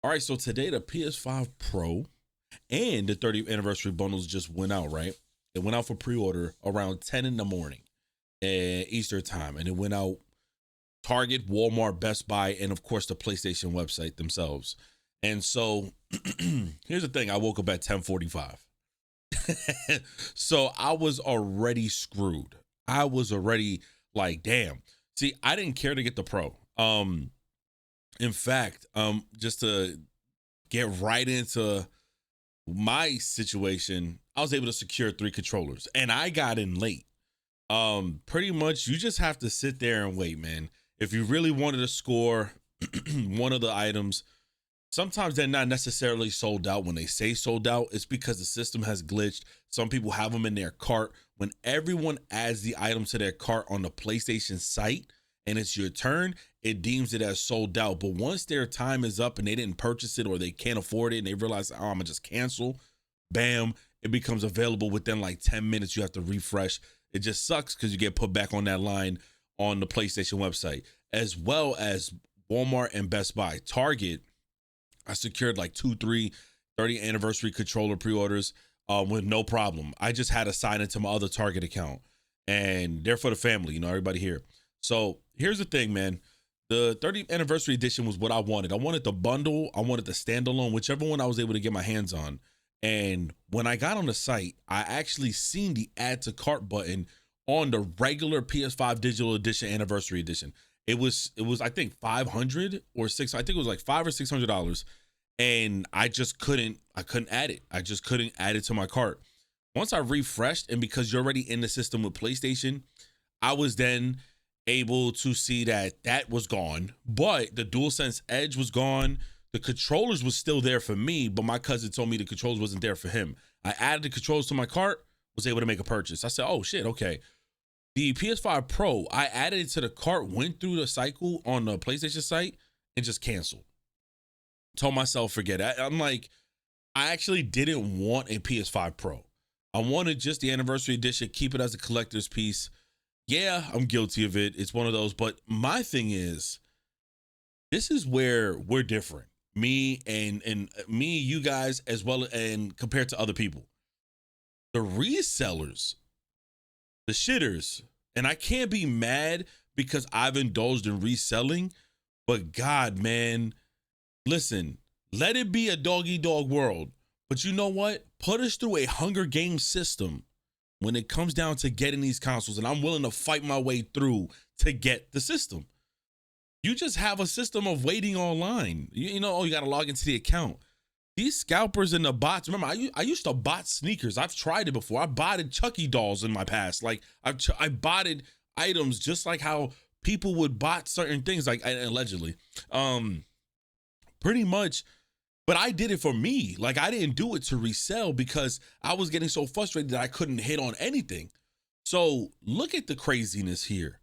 All right, so today the PS5 Pro and the 30th anniversary bundles just went out, right? It went out for pre-order around 10 in the morning Eastern time, and it went out Target, Walmart, Best Buy, and of course the PlayStation website themselves. And so here's the thing, I woke up at 10:45. So I was already screwed. I was already like, damn. See, I didn't care to get the Pro. In fact, just to get right into my situation, I was able to secure 3 controllers and I got in late. Pretty much you just have to sit there and wait, man. If you really wanted to score one of the items, sometimes they're not necessarily sold out. When they say sold out, it's because the system has glitched. Some people have them in their cart. When everyone adds the item to their cart on the PlayStation site and it's your turn, it deems it as sold out. But once their time is up and they didn't purchase it or they can't afford it and they realize, oh, I'm gonna just cancel, bam, it becomes available within like 10 minutes. You have to refresh. It just sucks because you get put back on that line on the PlayStation website, as well as Walmart and Best Buy. Target, I secured like 30th anniversary controller pre-orders with no problem. I just had to sign into my other Target account, and they're for the family, you know, everybody here. So here's the thing, man. The 30th anniversary edition was what I wanted. I wanted the bundle. I wanted the standalone, whichever one I was able to get my hands on. And when I got on the site, I actually seen the add to cart button on the regular PS5 digital edition anniversary edition. It was I think 500 or 6. I think it was like $500 or $600, and I couldn't add it. I just couldn't add it to my cart. Once I refreshed, and because you're already in the system with PlayStation, I was then able to see that was gone, but the DualSense Edge was gone. The controllers was still there for me, but my cousin told me the controllers wasn't there for him. I added the controllers to my cart, was able to make a purchase. I said, oh shit, okay. The PS5 Pro, I added it to the cart, went through the cycle on the PlayStation site, and just canceled. Told myself, forget it. I'm like, I actually didn't want a PS5 Pro. I wanted just the anniversary edition, keep it as a collector's piece. Yeah, I'm guilty of it. It's one of those. But my thing is, this is where we're different. Me and me, you guys, as well, and compared to other people. The resellers, the shitters, and I can't be mad because I've indulged in reselling, but God, man, listen, let it be a dog-eat-dog world. But you know what? Put us through a Hunger Games system when it comes down to getting these consoles, and I'm willing to fight my way through to get the system. You just have a system of waiting online. You know, oh, you got to log into the account. These scalpers and the bots, remember, I used to bot sneakers. I've tried it before. I botted Chucky dolls in my past. Like, I botted items just like how people would bot certain things, like, allegedly. Pretty much, but I did it for me. Like, I didn't do it to resell because I was getting so frustrated that I couldn't hit on anything. So look at the craziness here.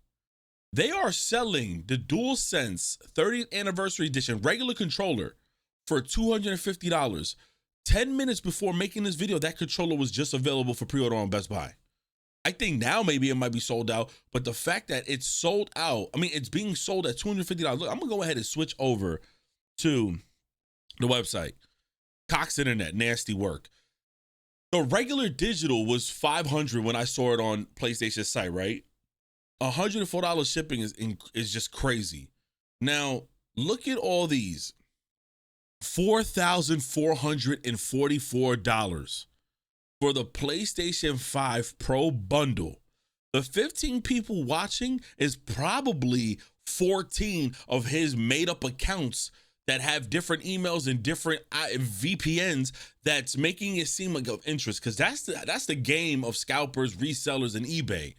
They are selling the DualSense 30th anniversary edition regular controller for $250. 10 minutes before making this video, that controller was just available for pre-order on Best Buy. I think now maybe it might be sold out, but the fact that it's sold out, I mean, it's being sold at $250. Look, I'm gonna go ahead and switch over to the website. Cox Internet, nasty work. The regular digital was $500 when I saw it on PlayStation's site, right? $104 shipping is just crazy. Now, look at all these. $4,444 for the PlayStation 5 Pro bundle. The 15 people watching is probably 14 of his made-up accounts that have different emails and different VPNs that's making it seem like of interest, because that's the game of scalpers, resellers, and eBay.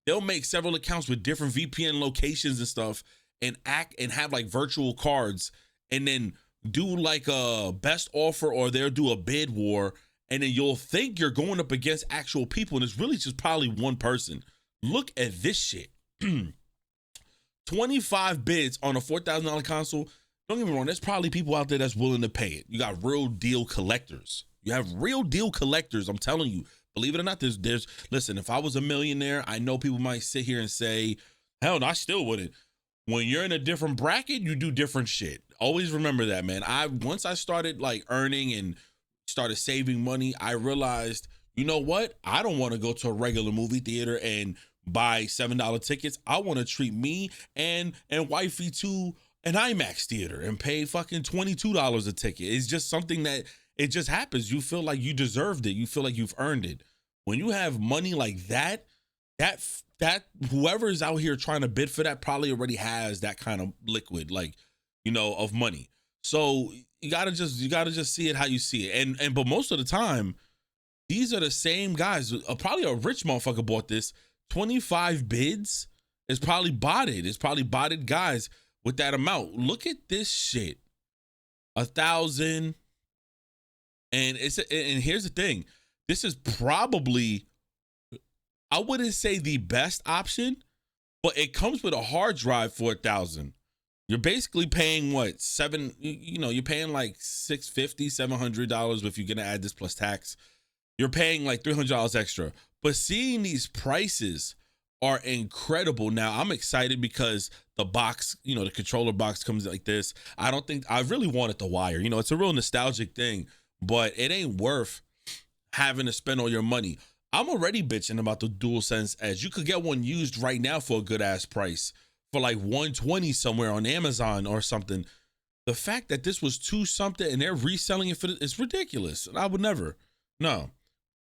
They'll make several accounts with different VPN locations and stuff and act and have like virtual cards and then do like a best offer, or they'll do a bid war, and then you'll think you're going up against actual people and it's really just probably one person. Look at this shit. 25 bids on a $4,000 console. Don't get me wrong, there's probably people out there that's willing to pay it. You got real deal collectors. You have real deal collectors, I'm telling you. Believe it or not, there's listen, if I was a millionaire, I know people might sit here and say, hell no, I still wouldn't. When you're in a different bracket, you do different shit. Always remember that, man. Once I started like earning and started saving money, I realized, you know what? I don't want to go to a regular movie theater and buy $7 tickets. I want to treat me and wifey to an IMAX theater and pay fucking $22 a ticket. It's just something that it just happens. You feel like you deserved it. You feel like you've earned it. When you have money like that whoever's out here trying to bid for that probably already has that kind of liquid, like, you know, of money. So you gotta just see it how you see it. And but most of the time, these are the same guys. Probably a rich motherfucker bought this. 25 bids is probably botted. It's probably botted guys with that amount. Look at this shit. 1,000. And here's the thing. This is probably, I wouldn't say the best option, but it comes with a hard drive for 1,000. You're basically paying what, you're paying like $650, $700 if you're gonna add this plus tax. You're paying like $300 extra. But seeing these prices are incredible. Now I'm excited because the box, the controller box comes like this. I really wanted the wire. It's a real nostalgic thing, but it ain't worth having to spend all your money. I'm already bitching about the DualSense Edge. You could get one used right now for a good ass price for like $120 somewhere on Amazon or something. The fact that this was $2 something and they're reselling it it's ridiculous. I would never. No.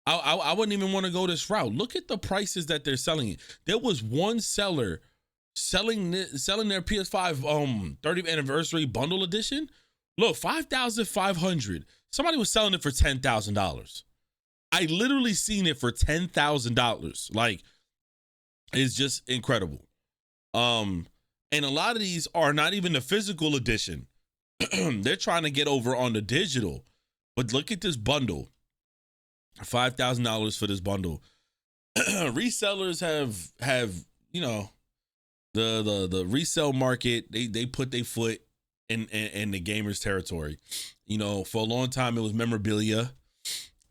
I wouldn't even want to go this route. Look at the prices that they're selling it. There was one seller selling their PS5 30th anniversary bundle edition. Look, $5,500. Somebody was selling it for $10,000. I literally seen it for $10,000. Like, it's just incredible. And a lot of these are not even the physical edition. They're trying to get over on the digital. But look at this bundle. $5,000 for this bundle. Resellers have the resale market. They put their foot in the gamers territory. For a long time it was memorabilia.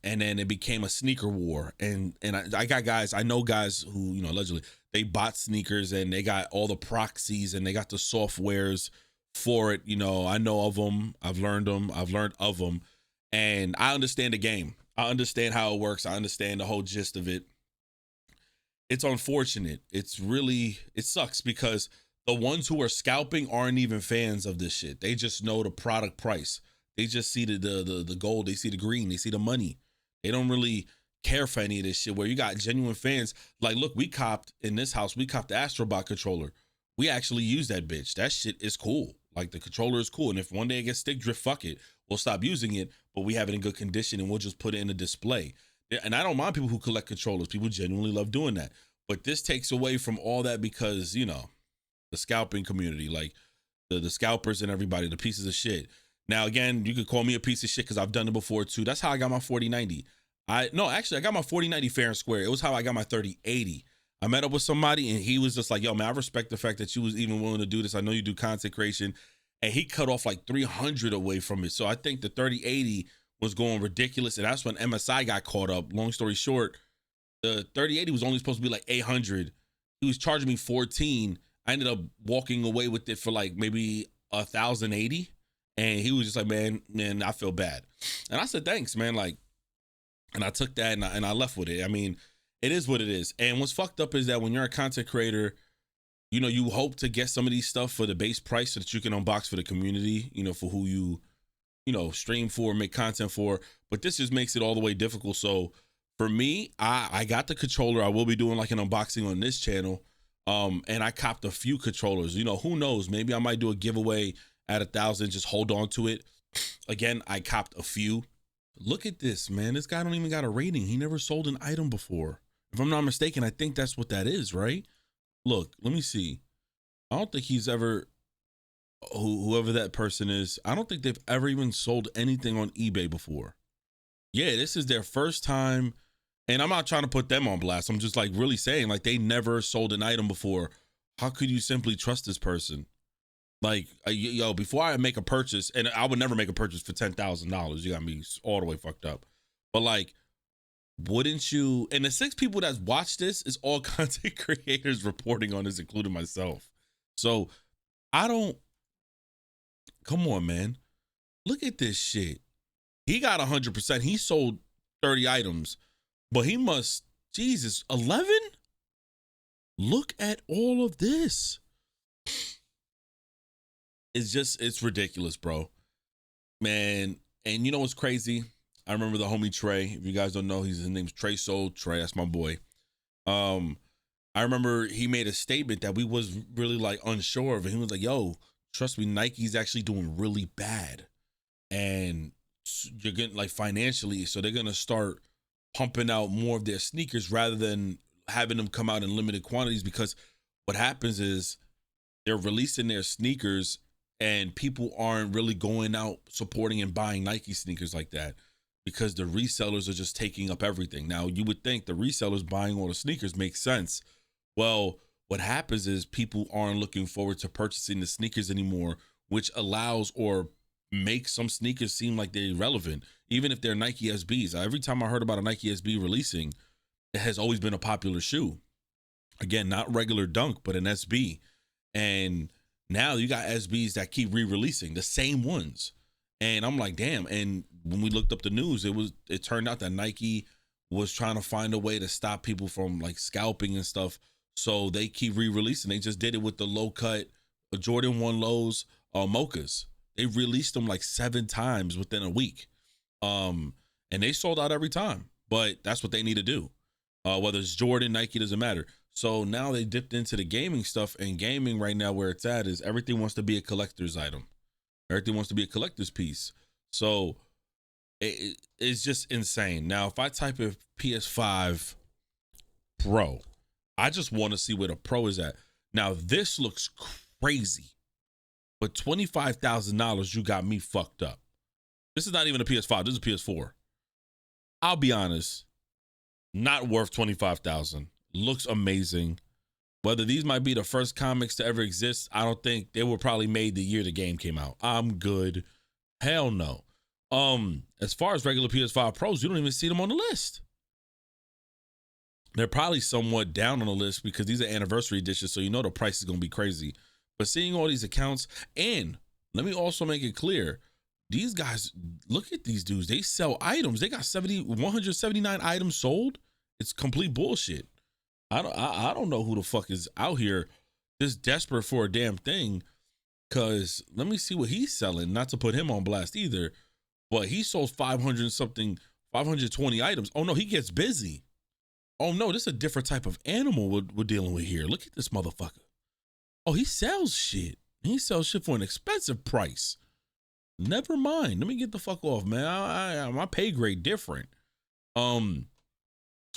And then it became a sneaker war. And I know guys who, allegedly they bought sneakers and they got all the proxies and they got the softwares for it. I know of them. I've learned of them. And I understand the game. I understand how it works. I understand the whole gist of it. It's unfortunate. It sucks because the ones who are scalping aren't even fans of this shit. They just know the product price. They just see the gold. They see the green. They see the money. They don't really care for any of this shit where you got genuine fans. Like, look, we copped the Astrobot controller. We actually use that bitch. That shit is cool. Like, the controller is cool. And if one day it gets stick drift, fuck it. We'll stop using it, but we have it in good condition and we'll just put it in a display. And I don't mind people who collect controllers. People genuinely love doing that. But this takes away from all that because, the scalping community, like the scalpers and everybody, the pieces of shit. Now, again, you could call me a piece of shit because I've done it before too. That's how I got my 4090. I got my 4090 fair and square. It was how I got my 3080. I met up with somebody and he was just like, yo, man, I respect the fact that you was even willing to do this. I know you do content creation. And he cut off like 300 away from it. So I think the 3080 was going ridiculous. And that's when MSI got caught up. Long story short, the 3080 was only supposed to be like 800. He was charging me 14. I ended up walking away with it for like maybe 1,080. And he was just like, man, I feel bad. And I said, thanks, man. Like, and I took that and I left with it. I mean, it is what it is. And what's fucked up is that when you're a content creator, you hope to get some of these stuff for the base price so that you can unbox for the community, for who you stream for, make content for. But this just makes it all the way difficult. So for me, I got the controller. I will be doing like an unboxing on this channel. And I copped a few controllers. Who knows? Maybe I might do a giveaway at 1,000. Just hold on to it. Again, I copped a few. Look at this, man. This guy don't even got a rating. He never sold an item before. If I'm not mistaken, I think that's what that is, right? Look, let me see. I don't think he's ever, whoever that person is, I don't think they've ever even sold anything on eBay before. Yeah, this is their first time. And I'm not trying to put them on blast. I'm just like really saying like they never sold an item before. How could you simply trust this person? Like, before I make a purchase, and I would never make a purchase for $10,000. You got me all the way fucked up. But like, wouldn't you? And the 6 people that watch this is all content creators reporting on this, including myself. So come come on, man. Look at this shit. He got 100%. He sold 30 items, but he must, Jesus, 11? Look at all of this. It's ridiculous, bro. Man, and you know what's crazy? I remember the homie Trey. If you guys don't know, his name's Trey Soul. Trey, that's my boy. I remember he made a statement that we was really like unsure of. And he was like, yo, trust me, Nike's actually doing really bad. And you're getting like financially, so they're gonna start pumping out more of their sneakers rather than having them come out in limited quantities, because what happens is they're releasing their sneakers and people aren't really going out supporting and buying Nike sneakers like that because the resellers are just taking up everything. Now, you would think the resellers buying all the sneakers makes sense. Well, what happens is people aren't looking forward to purchasing the sneakers anymore, which allows or makes some sneakers seem like they're irrelevant, even if they're Nike SBs. Every time I heard about a Nike SB releasing, it has always been a popular shoe. Again, not regular Dunk, but an SB. And now you got SBs that keep re-releasing the same ones. And I'm like, damn. And when we looked up the news, it turned out that Nike was trying to find a way to stop people from like scalping and stuff. So they keep re-releasing. They just did it with the low cut Jordan 1 lows mochas. They released them like 7 times within a week. And they sold out every time, but that's what they need to do. Whether it's Jordan, Nike, doesn't matter. So now they dipped into the gaming stuff, and gaming right now where it's at is everything wants to be a collector's item. Everything wants to be a collector's piece. So it's just insane. Now, if I type in PS5 Pro, I just want to see where the Pro is at. Now, this looks crazy. But $25,000, you got me fucked up. This is not even a PS5. This is a PS4. I'll be honest, not worth $25,000. Looks amazing. Whether these might be the first comics to ever exist, I don't think. They were probably made the year the game came out. I'm good. Hell no. As far as regular PS5 Pros, you don't even see them on the list. They're probably somewhat down on the list because these are anniversary editions, so you know the price is going to be crazy. But seeing all these accounts, and let me also make it clear, these guys, look at these dudes. They sell items. They got 179 items sold. It's complete bullshit. I don't know who the fuck is out here this desperate for a damn thing, because let me see what he's selling. Not to put him on blast either, but he sold 520 items. Oh no, he gets busy. Oh no, this is a different type of animal we're dealing with here. Look at this motherfucker. Oh, he sells shit. He sells shit for an expensive price. Never mind. Let me get the fuck off, man. My pay grade different.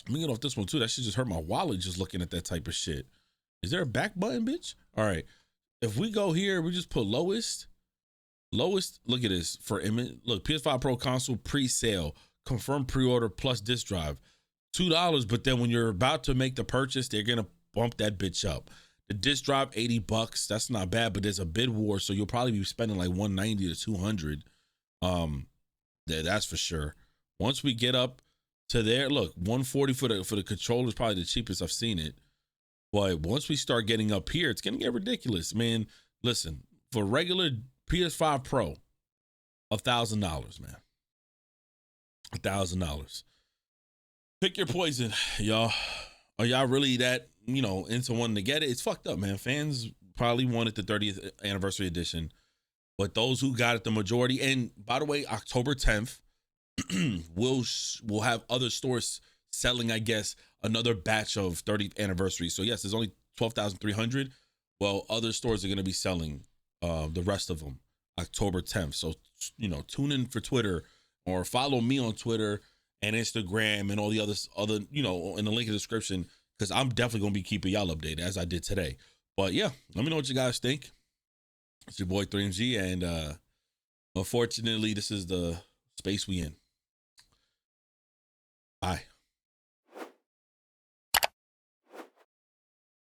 Let me get off this one too. That shit just hurt my wallet just looking at that type of shit. Is there a back button, bitch? All right. If we go here, we just put lowest. Lowest, look at this. For image, look, PS5 Pro console pre-sale. Confirmed pre-order plus disc drive. $2, but then when you're about to make the purchase, they're gonna bump that bitch up. The disc drive, $80. That's not bad, but there's a bid war, so you'll probably be spending like $190 to $200. That's for sure. Once we get up to there, look, $140 for the controller is probably the cheapest I've seen it. But once we start getting up here, it's gonna get ridiculous, man. Listen, for regular PS5 Pro, $1,000, man. $1,000. Pick your poison, y'all. Are y'all really that, into wanting to get it? It's fucked up, man. Fans probably wanted the 30th anniversary edition, but those who got it, the majority. And by the way, October 10th, we'll have other stores selling, I guess, another batch of 30th anniversary. So yes, there's only 12,300. Well, other stores are going to be selling the rest of them October 10th. So, tune in for Twitter or follow me on Twitter and Instagram and all the other, in the link in the description, because I'm definitely going to be keeping y'all updated as I did today. But yeah, let me know what you guys think. It's your boy 3MG, and unfortunately, this is the space we in. Bye.